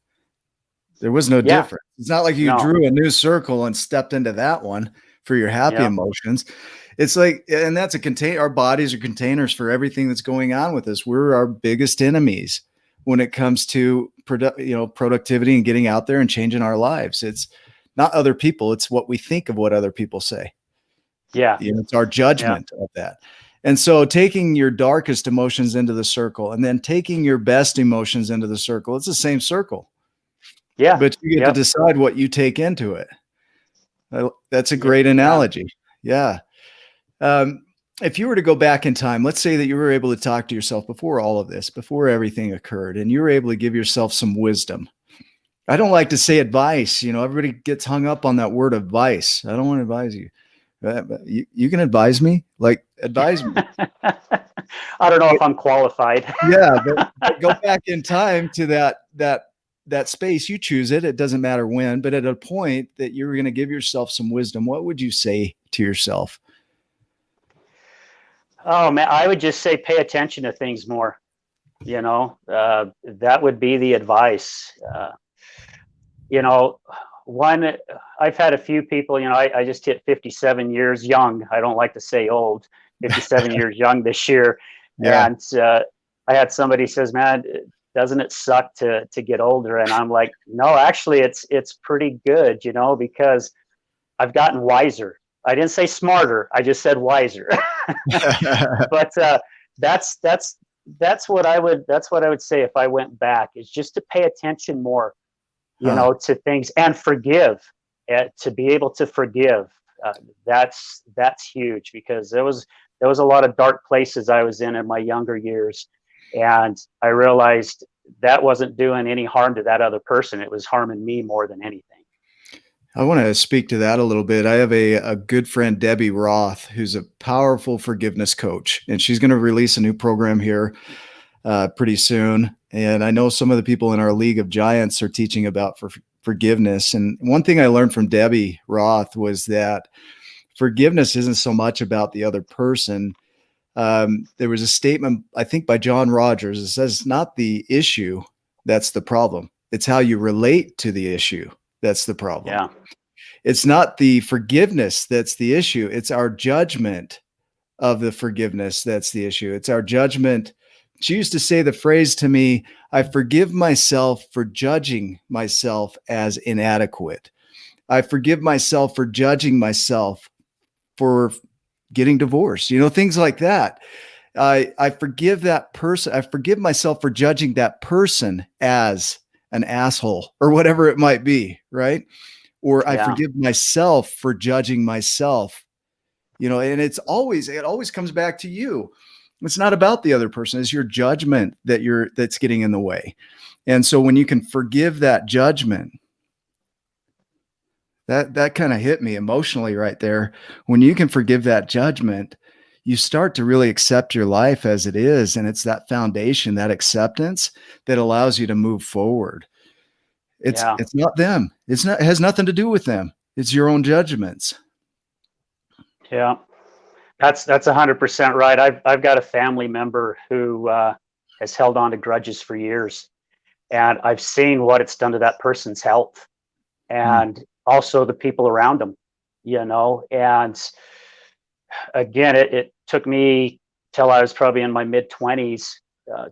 There was no difference. It's not like you drew a new circle and stepped into that one for your happy emotions. It's like, and that's our bodies are containers for everything that's going on with us. We're our biggest enemies when it comes to productivity and getting out there and changing our lives. It's not other people. It's what we think of what other people say. Yeah. It's our judgment of that. And so taking your darkest emotions into the circle, and then taking your best emotions into the circle, it's the same circle. Yeah. But you get to decide what you take into it. That's a great analogy. Yeah. If you were to go back in time, let's say that you were able to talk to yourself before all of this, before everything occurred, and you were able to give yourself some wisdom. I don't like to say advice. Everybody gets hung up on that word advice. I don't want to advise you. You can advise me, like advise me. I don't know if I'm qualified. Yeah, but go back in time to that space. You choose it. It doesn't matter when, but at a point that you're going to give yourself some wisdom, what would you say to yourself? Oh man, I would just say pay attention to things more. That would be the advice. You know, one, I've had a few people, I just hit 57 years young. I don't like to say old, 57 years young this year. Yeah. And I had somebody says, man, doesn't it suck to get older? And I'm like, no, actually it's pretty good, because I've gotten wiser. I didn't say smarter. I just said wiser. But that's what I would say if I went back, is just to pay attention more, to things, and forgive, to be able to forgive. That's huge, because there was a lot of dark places I was in my younger years, and I realized that wasn't doing any harm to that other person. It was harming me more than anything. I want to speak to that a little bit. I have a good friend, Debbie Roth, who's a powerful forgiveness coach, and she's going to release a new program here pretty soon. And I know some of the people in our League of Giants are teaching about forgiveness. And one thing I learned from Debbie Roth was that forgiveness isn't so much about the other person. There was a statement, I think by John Rogers, it says, not the issue that's the problem. It's how you relate to the issue that's the problem. Yeah. It's not the forgiveness that's the issue. It's our judgment of the forgiveness that's the issue. It's our judgment. She used to say the phrase to me, I forgive myself for judging myself as inadequate. I forgive myself for judging myself for getting divorced, things like that. I forgive that person. I forgive myself for judging that person as an asshole or whatever it might be. Right. Or I forgive myself for judging myself, and it always comes back to you. It's not about the other person. It's your judgment that's getting in the way. And so when you can forgive that judgment, that kind of hit me emotionally right there. When you can forgive that judgment, you start to really accept your life as it is. And it's that foundation, that acceptance, that allows you to move forward. It's not them. It has nothing to do with them. It's your own judgments. Yeah, that's 100% right. I've got a family member who has held on to grudges for years, and I've seen what it's done to that person's health, and also the people around them. And again, it took me till I was probably in my mid-20s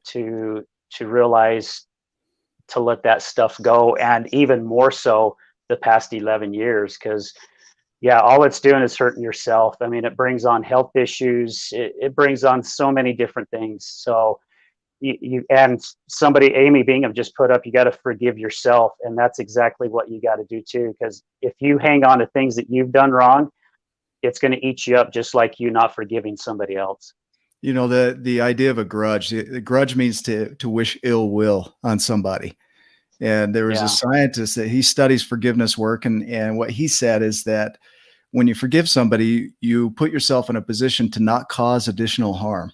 to realize to let that stuff go, and even more so the past 11 years, because all it's doing is hurting yourself. I mean, it brings on health issues. It brings on so many different things. So and somebody, Amy Bingham, just put up, you got to forgive yourself. And that's exactly what you got to do too. Because if you hang on to things that you've done wrong, it's going to eat you up, just like you not forgiving somebody else. The idea of a grudge, the grudge means to wish ill will on somebody. And there was a scientist that he studies forgiveness work. And what he said is that when you forgive somebody, you put yourself in a position to not cause additional harm.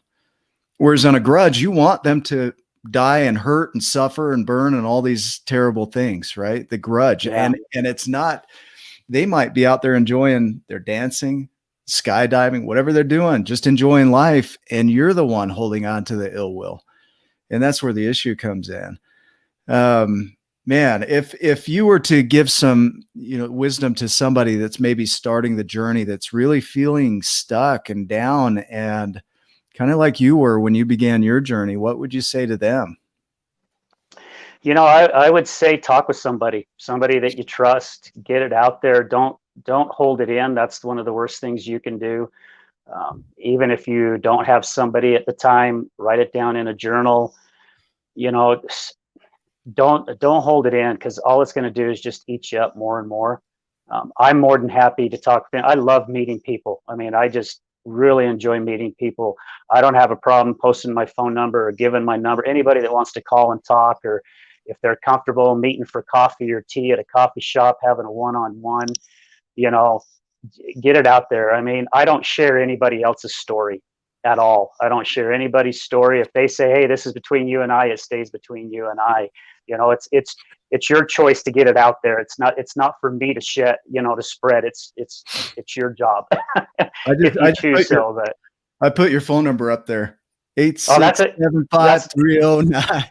Whereas on a grudge, you want them to die and hurt and suffer and burn and all these terrible things, right? The grudge. And it's not, they might be out there enjoying their dancing, skydiving, whatever they're doing, just enjoying life. And you're the one holding on to the ill will. And that's where the issue comes in. Man, if you were to give some, wisdom to somebody that's maybe starting the journey, that's really feeling stuck and down and kind of like you were when you began your journey, what would you say to them? I would say talk with somebody that you trust, get it out there. Don't hold it in. That's one of the worst things you can do. Even if you don't have somebody at the time, write it down in a journal. Don't hold it in, because all it's going to do is just eat you up more and more. I'm more than happy to talk to them. I love meeting people. I mean, I just really enjoy meeting people. I don't have a problem posting my phone number or giving my number. Anybody that wants to call and talk, or if they're comfortable meeting for coffee or tea at a coffee shop, having a one-on-one, get it out there. I mean, I don't share anybody else's story at all. I don't share anybody's story. If they say, "Hey, this is between you and I," it stays between you and I. You know, it's your choice to get it out there. It's not for me to share, to spread. It's your job. If you choose so, but I put your phone number up there. Oh, that's it. 8675309.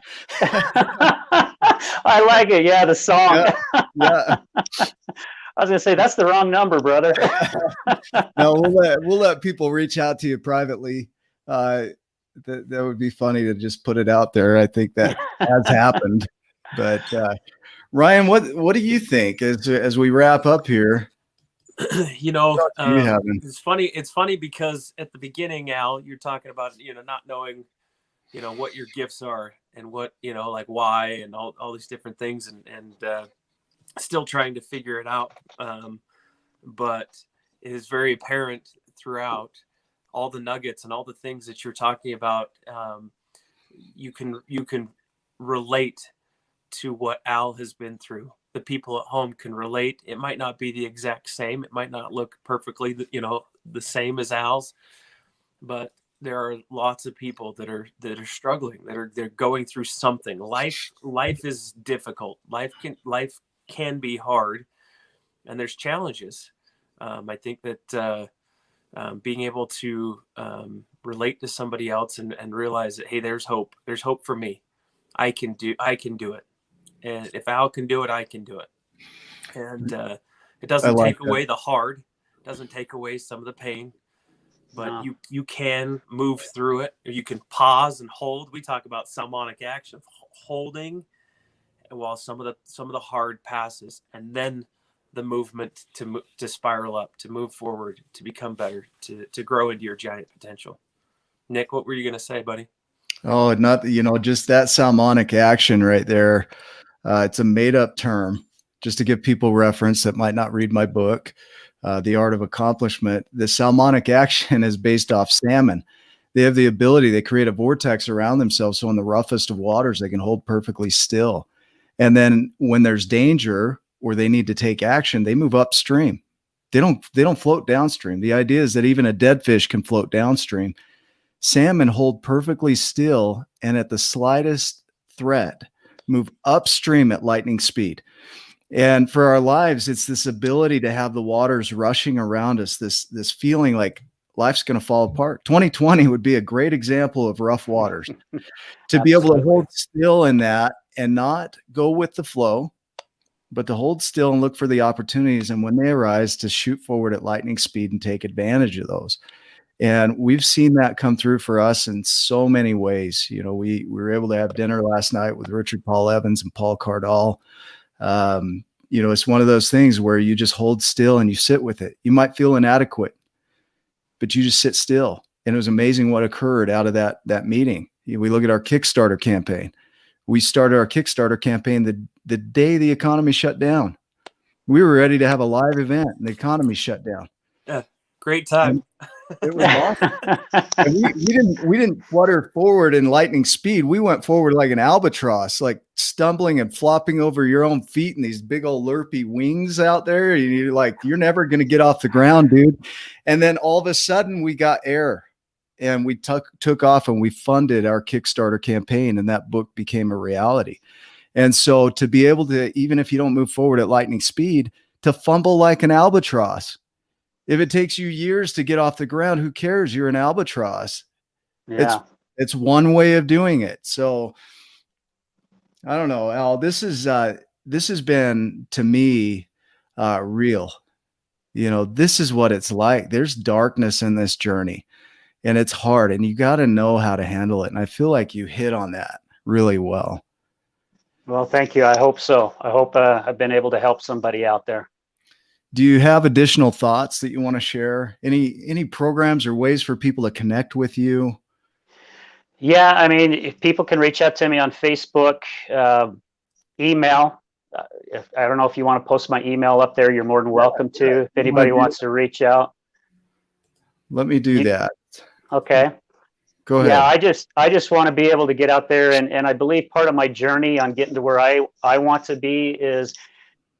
I like it. Yeah, the song. Yeah. I was gonna say that's the wrong number, brother. No, we'll let people reach out to you privately. That would be funny to just put it out there. I think that has happened. But Ryan, what do you think as we wrap up here? It's funny. It's funny because at the beginning, Al, you're talking about not knowing what your gifts are and what like why and all these different things and still trying to figure it out. But it is very apparent throughout all the nuggets and all the things that you're talking about. You can relate to what Al has been through. The people at home can relate. It might not be the exact same. It might not look perfectly, the same as Al's, but there are lots of people that are struggling, they're going through something. Life is difficult. Life can be hard, and there's challenges. I think that being able to relate to somebody else and realize that, hey, there's hope for me. I can do it. And if Al can do it, I can do it. And it doesn't take away the hard, doesn't take away some of the pain, but you can move through it. Or you can pause and hold. We talk about salmonic action, holding while some of the hard passes, and then the movement to spiral up, to move forward, to become better, to grow into your giant potential. Nick, what were you going to say, buddy? Oh, just that salmonic action right there. It's a made up term, just to give people reference that might not read my book, The Art of Accomplishment. The salmonic action is based off salmon. They have the ability, they create a vortex around themselves. So in the roughest of waters, they can hold perfectly still. And then when there's danger or they need to take action, they move upstream. They don't float downstream. The idea is that even a dead fish can float downstream. Salmon hold perfectly still, and at the slightest threat, move upstream at lightning speed. And for our lives, it's this ability to have the waters rushing around us, this feeling like life's going to fall apart. 2020 would be a great example of rough waters. To be able to hold still in that and not go with the flow, but to hold still and look for the opportunities. And when they arise, to shoot forward at lightning speed and take advantage of those. And we've seen that come through for us in so many ways. We were able to have dinner last night with Richard Paul Evans and Paul Cardall. It's one of those things where you just hold still and you sit with it. You might feel inadequate, but you just sit still. And it was amazing what occurred out of that meeting. We look at our Kickstarter campaign. We started our Kickstarter campaign the day the economy shut down. We were ready to have a live event and the economy shut down. Yeah, great time. It was awesome. And we didn't flutter forward in lightning speed. We went forward like an albatross, like stumbling and flopping over your own feet and these big old lurpy wings out there. You're never going to get off the ground, dude. And then all of a sudden we got air and we took off and we funded our Kickstarter campaign, and that book became a reality. And so to be able to, even if you don't move forward at lightning speed, to fumble like an albatross. If it takes you years to get off the ground, who cares? You're an albatross. Yeah. It's one way of doing it. So I don't know, Al, this has been to me real. This is what it's like. There's darkness in this journey and it's hard, and you got to know how to handle it. And I feel like you hit on that really well. Well, thank you. I hope so. I hope I've been able to help somebody out there. Do you have additional thoughts that you want to share? Any programs or ways for people to connect with you? Yeah, I mean, if people can reach out to me on Facebook, email. I don't know if you want to post my email up there. You're more than welcome to. If anybody wants to reach out, let me do that. Okay. Go ahead. Yeah, I just want to be able to get out there, and I believe part of my journey on getting to where I want to be is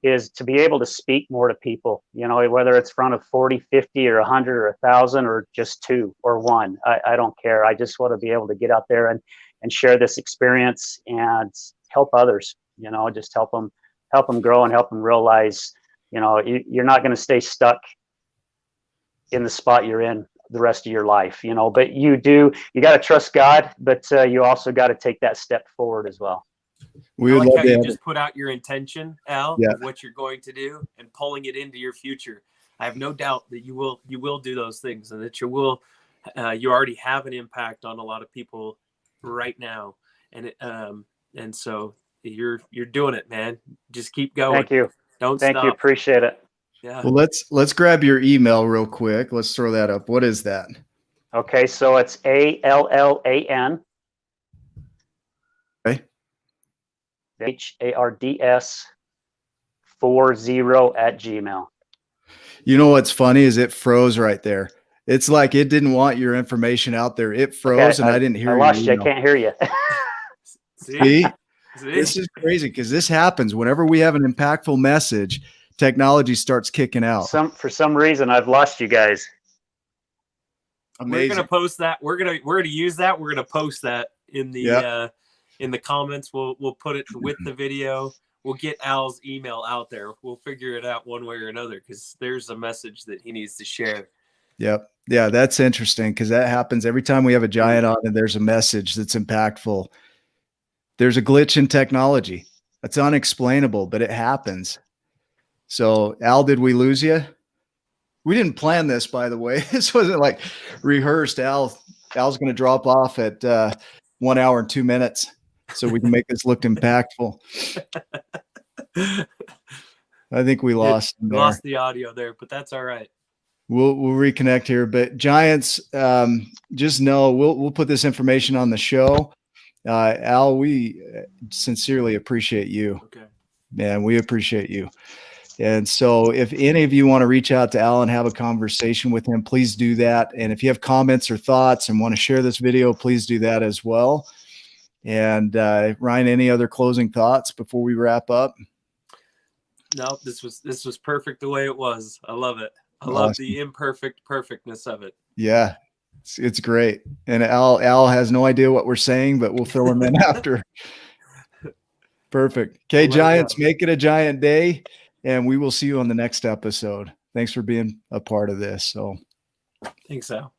is to be able to speak more to people, you know, whether it's in front of 40, 50 or 100 or 1,000 or just 2 or 1. I don't care. I just want to be able to get out there and share this experience and help others, you know, just help them grow and help them realize, you know, you're not going to stay stuck in the spot you're in the rest of your life, you know, but you got to trust God, but you also got to take that step forward as well. We I would like love how to you have just put out your intention, Al, Yeah. of what you're going to do and pulling it into your future. I have no doubt that you will do those things, and that you already have an impact on a lot of people right now. And so you're doing it, man. Just keep going. Thank you. Don't Thank stop. you. Appreciate it. Yeah. Well, let's grab your email real quick. Let's throw that up. What is that? Okay. So it's ALLAN. Okay. HARDS 40@gmail. You know what's funny is it froze right there. It's like it didn't want your information out there. It froze, Okay, and I didn't hear I your lost you. I email. can't hear you. See? This is crazy because this happens whenever we have an impactful message. Technology starts kicking out. For some reason, I've lost you guys. Amazing. We're gonna post that. We're gonna use that. We're gonna post that in the comments. We'll put it with the video. We'll get Al's email out there. We'll figure it out one way or another, because there's a message that he needs to share. Yep. Yeah, that's interesting because that happens every time we have a giant on and there's a message that's impactful. There's a glitch in technology. That's unexplainable, but it happens. So, Al, did we lose you? We didn't plan this, by the way. This wasn't like rehearsed. Al's going to drop off at 1 hour and 2 minutes so we can make this look impactful. I think we lost the audio there, but that's all right. We'll reconnect here. But Giants, just know we'll put this information on the show. Al, we sincerely appreciate you. Okay. Man, we appreciate you. And so if any of you want to reach out to Al and have a conversation with him, please do that. And if you have comments or thoughts and want to share this video, please do that as well. And Ryan, any other closing thoughts before we wrap up? No, this was perfect the way it was. I love it. I Awesome. love the imperfect perfectness of it. Yeah, it's great. And Al has no idea what we're saying, but we'll fill him in after. Perfect. Okay, Giants, make it a giant day, and we will see you on the next episode. Thanks for being a part of this. So, Thanks, Al.